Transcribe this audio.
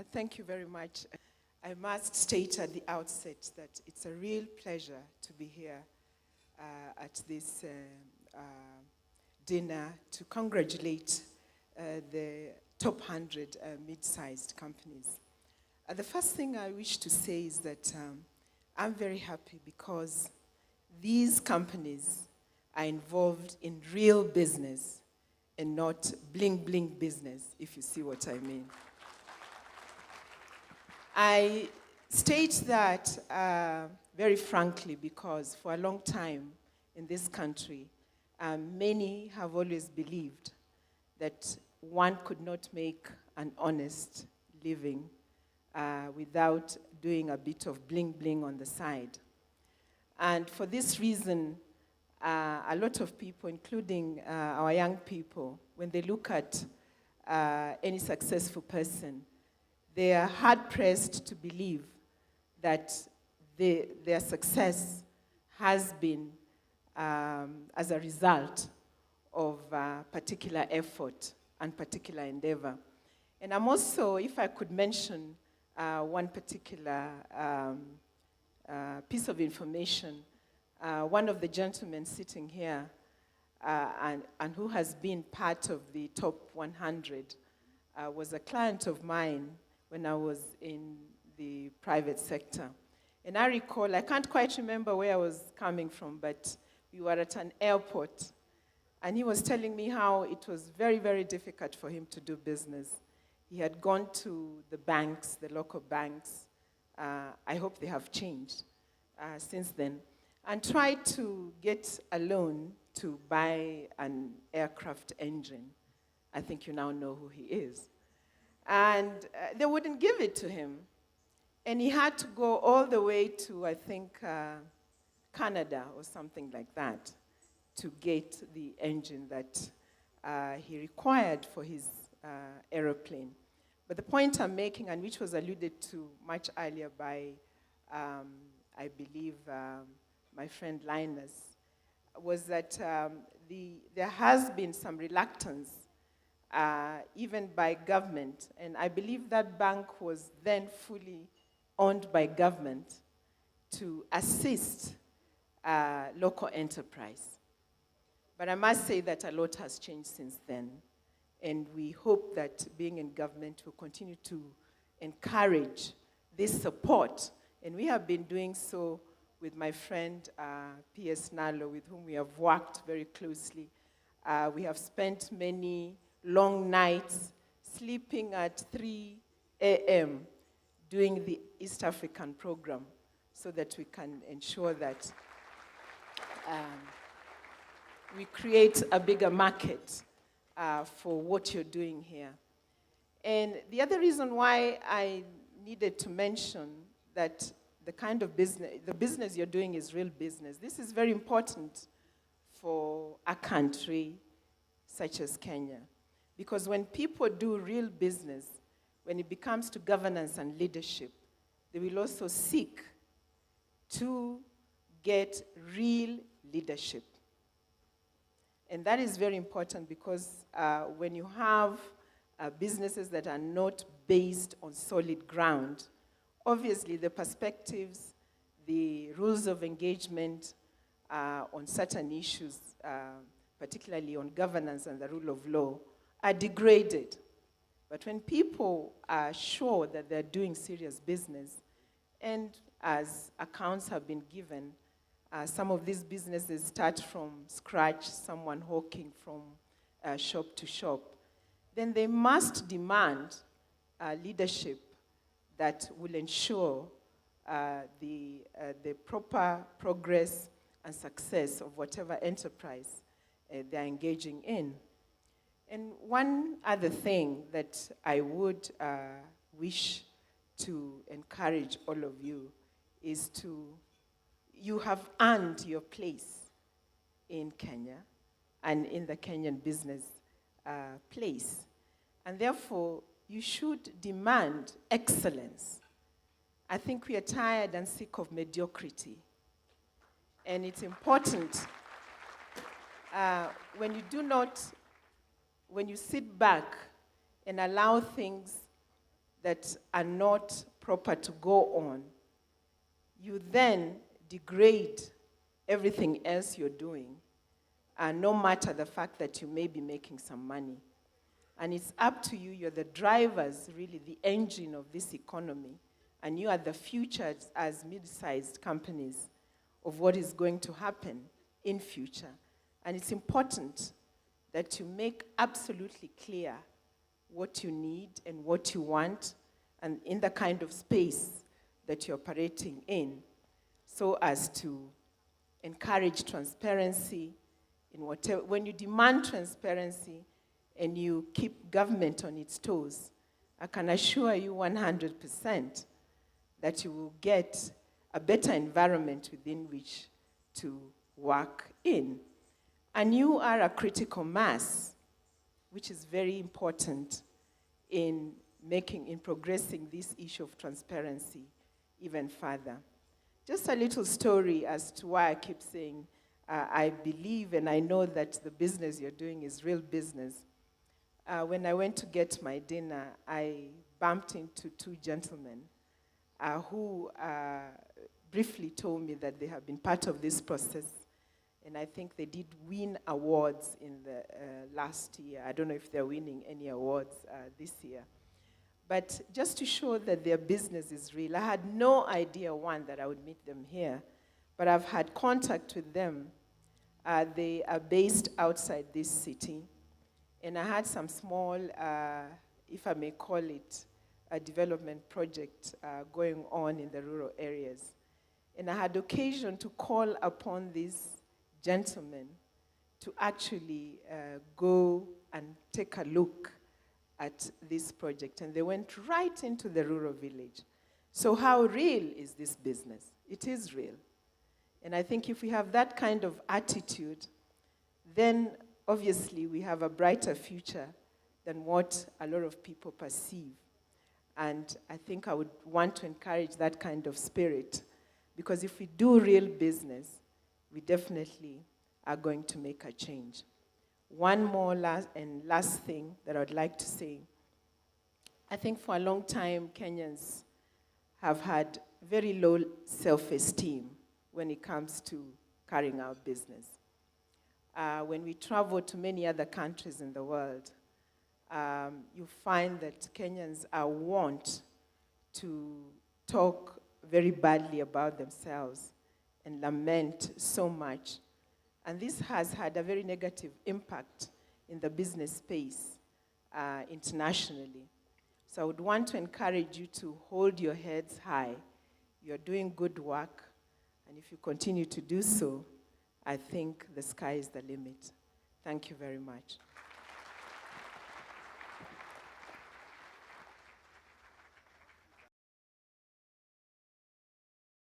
Thank you very much. I must state at the outset that it's a real pleasure to be here at this dinner to congratulate the top 100 mid-sized companies. The first thing I wish to say is that I'm very happy because these companies are involved in real business and not bling-bling business, if you see what I mean. I state that very frankly because for a long time in this country, many have always believed that one could not make an honest living without doing a bit of bling-bling on the side. And for this reason, a lot of people, including our young people, when they look at any successful person, they are hard-pressed to believe that their success has been as a result of particular effort and particular endeavor. And I'm also, if I could mention one particular piece of information, one of the gentlemen sitting here and who has been part of the top 100 was a client of mine when I was in the private sector. And I recall, I can't quite remember where I was coming from, but we were at an airport, and he was telling me how it was very, very difficult for him to do business. He had gone to the banks, the local banks, I hope they have changed since then, and tried to get a loan to buy an aircraft engine. I think you now know who he is. And they wouldn't give it to him. And he had to go all the way to, I think, Canada or something like that to get the engine that he required for his aeroplane. But the point I'm making, and which was alluded to much earlier by, I believe, my friend Linus, was that there has been some reluctance even by government, and I believe that bank was then fully owned by government to assist local enterprise. But I must say that a lot has changed since then, and we hope that being in government will continue to encourage this support, and we have been doing so with my friend P.S. Nalo, with whom we have worked very closely. We have spent many long nights, sleeping at 3 a.m., doing the East African program so that we can ensure that we create a bigger market for what you're doing here. And the other reason why I needed to mention that the kind of business, the business you're doing is real business. This is very important for a country such as Kenya. Because when people do real business, when it comes to governance and leadership, they will also seek to get real leadership. And that is very important because when you have businesses that are not based on solid ground, obviously the perspectives, the rules of engagement on certain issues, particularly on governance and the rule of law, are degraded. But when people are sure that they're doing serious business, and as accounts have been given, some of these businesses start from scratch, someone hawking from shop to shop, then they must demand leadership that will ensure the proper progress and success of whatever enterprise they're engaging in. And one other thing that I would wish to encourage all of you is you have earned your place in Kenya and in the Kenyan business place. And therefore, you should demand excellence. I think we are tired and sick of mediocrity. And it's important when you sit back and allow things that are not proper to go on, you then degrade everything else you're doing, no matter the fact that you may be making some money. And it's up to you. You're the drivers, really, the engine of this economy. And you are the future as mid-sized companies of what is going to happen in future. And it's important that you make absolutely clear what you need and what you want, and in the kind of space that you're operating in, so as to encourage transparency in whatever. When you demand transparency and you keep government on its toes, I can assure you 100% that you will get a better environment within which to work in. And you are a critical mass, which is very important in progressing this issue of transparency even further. Just a little story as to why I keep saying I believe and I know that the business you're doing is real business. When I went to get my dinner, I bumped into two gentlemen who briefly told me that they have been part of this process. And I think they did win awards in the last year. I don't know if they're winning any awards this year. But just to show that their business is real, I had no idea, one, that I would meet them here. But I've had contact with them. They are based outside this city. And I had some small, if I may call it, a development project going on in the rural areas. And I had occasion to call upon these gentlemen to actually go and take a look at this project. And they went right into the rural village. So how real is this business? It is real. And I think if we have that kind of attitude, then obviously we have a brighter future than what a lot of people perceive. And I think I would want to encourage that kind of spirit, because if we do real business, we definitely are going to make a change. One more last thing that I would like to say. I think for a long time, Kenyans have had very low self-esteem when it comes to carrying out business. When we travel to many other countries in the world, you find that Kenyans are wont to talk very badly about themselves and lament so much. And this has had a very negative impact in the business space internationally. So I would want to encourage you to hold your heads high. You're doing good work, and if you continue to do so, I think the sky is the limit. Thank you very much.